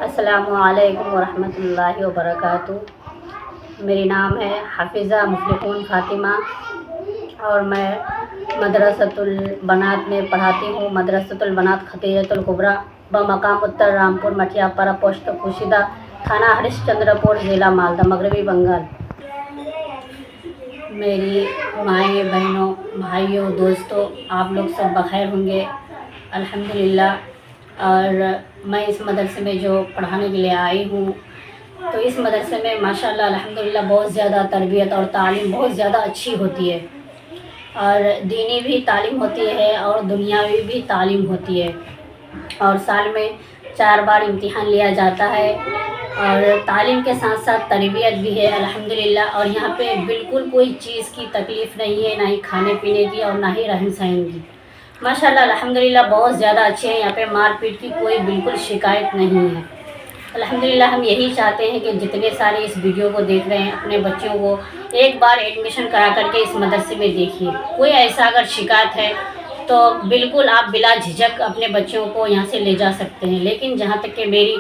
السلام علیکم ورحمۃ اللہ وبرکاتہ۔ میری نام ہے حافظہ مفلحون فاطمہ اور میں مدرسۃ البنات میں پڑھاتی ہوں۔ مدرسۃ البنات ختیجۃ الکبریٰ بمقام اتر رامپور مٹھیا پارا پوسٹ پوشیدہ تھانہ ہریش چندر پور ضلع مالدہ مغربی بنگال۔ میری مائیں بہنوں بھائیوں دوستوں آپ لوگ سب بخیر ہوں گے الحمدللہ۔ اور میں اس مدرسے میں جو پڑھانے کے لیے آئی ہوں تو اس مدرسے میں ماشاءاللہ الحمدللہ بہت زیادہ تربیت اور تعلیم بہت زیادہ اچھی ہوتی ہے، اور دینی بھی تعلیم ہوتی ہے اور دنیاوی بھی تعلیم ہوتی ہے، اور سال میں 4 بار امتحان لیا جاتا ہے، اور تعلیم کے ساتھ ساتھ تربیت بھی ہے الحمدللہ۔ اور یہاں پہ بالکل کوئی چیز کی تکلیف نہیں ہے، نہ ہی کھانے پینے کی اور نہ ہی رہن سہن کی۔ ماشاءاللہ الحمدللہ بہت زیادہ اچھے ہیں، یہاں پہ مار پیٹ کی کوئی بالکل شکایت نہیں ہے الحمدللہ۔ ہم یہی چاہتے ہیں کہ جتنے سارے اس ویڈیو کو دیکھ رہے ہیں اپنے بچوں کو ایک بار ایڈمیشن کرا کر کے اس مدرسے میں دیکھیے۔ کوئی ایسا اگر شکایت ہے تو بالکل آپ بلا جھجک اپنے بچوں کو یہاں سے لے جا سکتے ہیں، لیکن جہاں تک کہ میری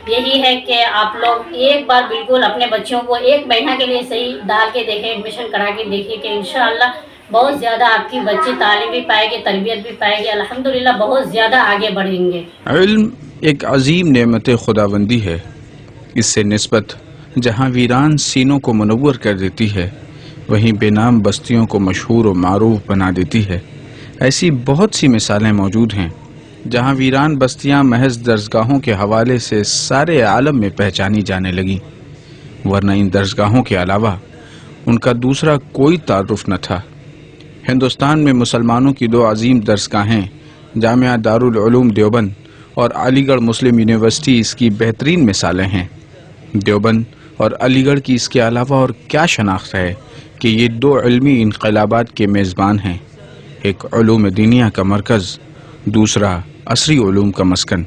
یہی ہے کہ آپ لوگ ایک بار بالکل اپنے بچوں کو 1 مہینہ کے لیے صحیح ڈال کے دیکھیں، ایڈمیشن کرا کے دیکھیے کہ انشاءاللہ بہت زیادہ آپ کی بچی تعلیم بھی پائے گی، تربیت بھی پائے گی الحمدللہ، بہت زیادہ آگے بڑھیں گے۔ علم ایک عظیم نعمت خداوندی ہے، اس سے نسبت جہاں ویران سینوں کو منور کر دیتی ہے وہیں بے نام بستیوں کو مشہور و معروف بنا دیتی ہے۔ ایسی بہت سی مثالیں موجود ہیں جہاں ویران بستیاں محض درسگاہوں کے حوالے سے سارے عالم میں پہچانی جانے لگیں، ورنہ ان درسگاہوں کے علاوہ ان کا دوسرا کوئی تعارف نہ تھا۔ ہندوستان میں مسلمانوں کی 2 عظیم درسگاہیں جامعہ دارالعلوم دیوبند اور علی گڑھ مسلم یونیورسٹی اس کی بہترین مثالیں ہیں۔ دیوبند اور علی گڑھ کی اس کے علاوہ اور کیا شناخت ہے کہ یہ 2 علمی انقلابات کے میزبان ہیں، ایک علوم دینیہ کا مرکز، دوسرا عصری علوم کا مسکن۔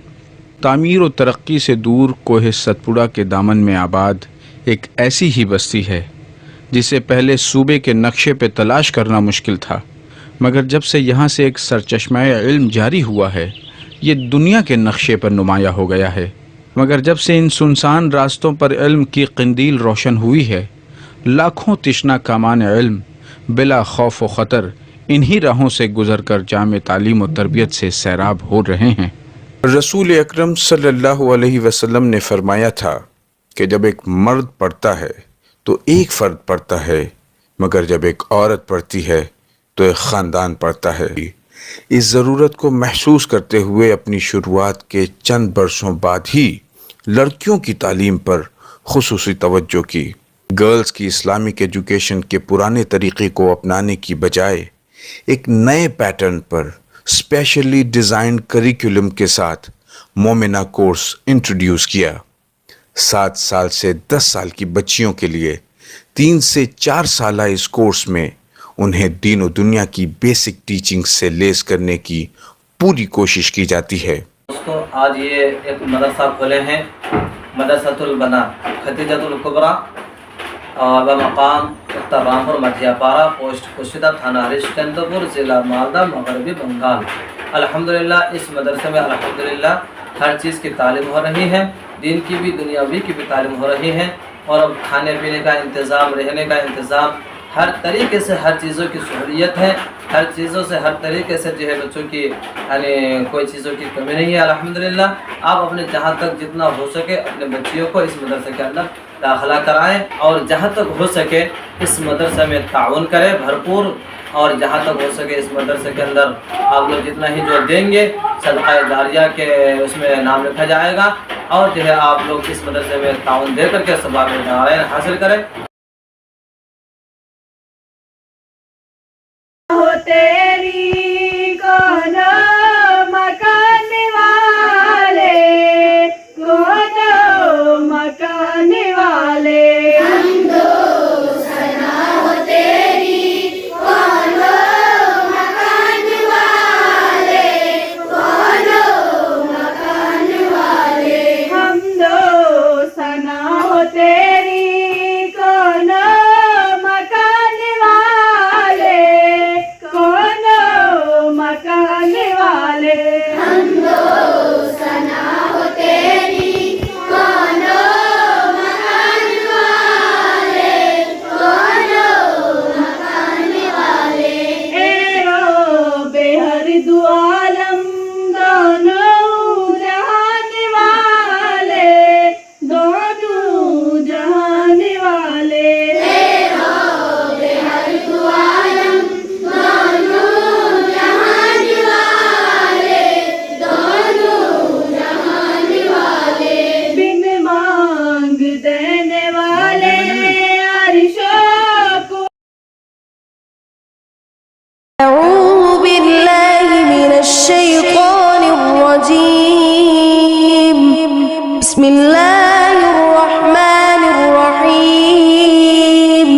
تعمیر و ترقی سے دور کوہ ستپوڑا کے دامن میں آباد ایک ایسی ہی بستی ہے جسے پہلے صوبے کے نقشے پہ تلاش کرنا مشکل تھا، مگر جب سے یہاں سے ایک سرچشمہ علم جاری ہوا ہے یہ دنیا کے نقشے پر نمایاں ہو گیا ہے۔ مگر جب سے ان سنسان راستوں پر علم کی قندیل روشن ہوئی ہے، لاکھوں تشنہ کامان علم بلا خوف و خطر انہی راہوں سے گزر کر جامع تعلیم و تربیت سے سیراب ہو رہے ہیں۔ رسول اکرم صلی اللہ علیہ وسلم نے فرمایا تھا کہ جب ایک مرد پڑھتا ہے تو ایک فرد پڑھتا ہے، مگر جب ایک عورت پڑھتی ہے تو ایک خاندان پڑھتا ہے۔ اس ضرورت کو محسوس کرتے ہوئے اپنی شروعات کے چند برسوں بعد ہی لڑکیوں کی تعلیم پر خصوصی توجہ کی۔ گرلز کی اسلامک ایجوکیشن کے پرانے طریقے کو اپنانے کی بجائے ایک نئے پیٹرن پر اسپیشلی ڈیزائنڈ کریکولم کے ساتھ مومنہ کورس انٹروڈیوس کیا۔ 7 سال سے 10 سال کی بچیوں کے لیے 3 سے 4 سالہ اس کورس میں انہیں دین و دنیا کی بیسک ٹیچنگ سے لیس کرنے کی پوری کوشش کی جاتی ہے۔ دوستو آج یہ ایک مدرسہ کھولے ہیں، مدرسۃ البنات ختیجۃ الکبریٰ بمقام اتر رامپور مٹھیا پارا پوسٹ پوشیدہ تھانہ ہریش چندر پور ضلع مالدہ مغربی بنگال۔ الحمدللہ اس مدرسے میں الحمدللہ ہر چیز کی تعلیم ہو رہی ہے، دین کی بھی دنیاوی کی بھی تعلیم ہو رہی ہے، اور اب کھانے پینے کا انتظام، رہنے کا انتظام، ہر طریقے سے ہر چیزوں کی سہولیت ہے، ہر چیزوں سے ہر طریقے سے جو ہے بچوں کی یعنی کوئی چیزوں کی کمی نہیں ہے الحمدللہ۔ آپ اپنے جہاں تک جتنا ہو سکے اپنے بچیوں کو اس مدرسے کے اندر داخلہ کرائیں، اور جہاں تک ہو سکے اس مدرسے میں تعاون کریں بھرپور، اور جہاں تک ہو سکے اس مدرسے کے اندر آپ لوگ جتنا ہی جو دیں گے صدقہ جاریہ کے اس میں نام لکھا جائے گا، اور جو ہے آپ لوگ اس مدرسے میں تعاون دے کر کے ثواب دارین حاصل کریں۔ تیری کون مکان والے، کون مکان والے، ہم دو سنا ہو تیری کون بسم الله الرحمن الرحيم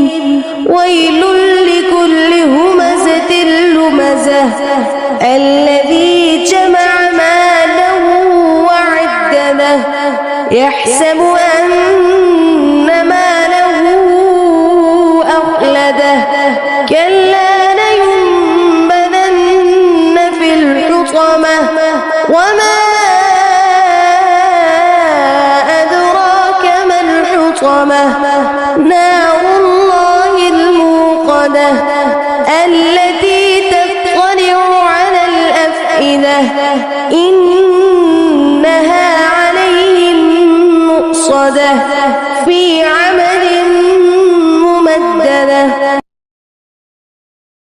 ويل لكل همزة لمزة الذي جمع مالا وعدده يحسب أن ماله أخلده كلا لينبذن في الحطمة وما أدراك ما الحطمة نار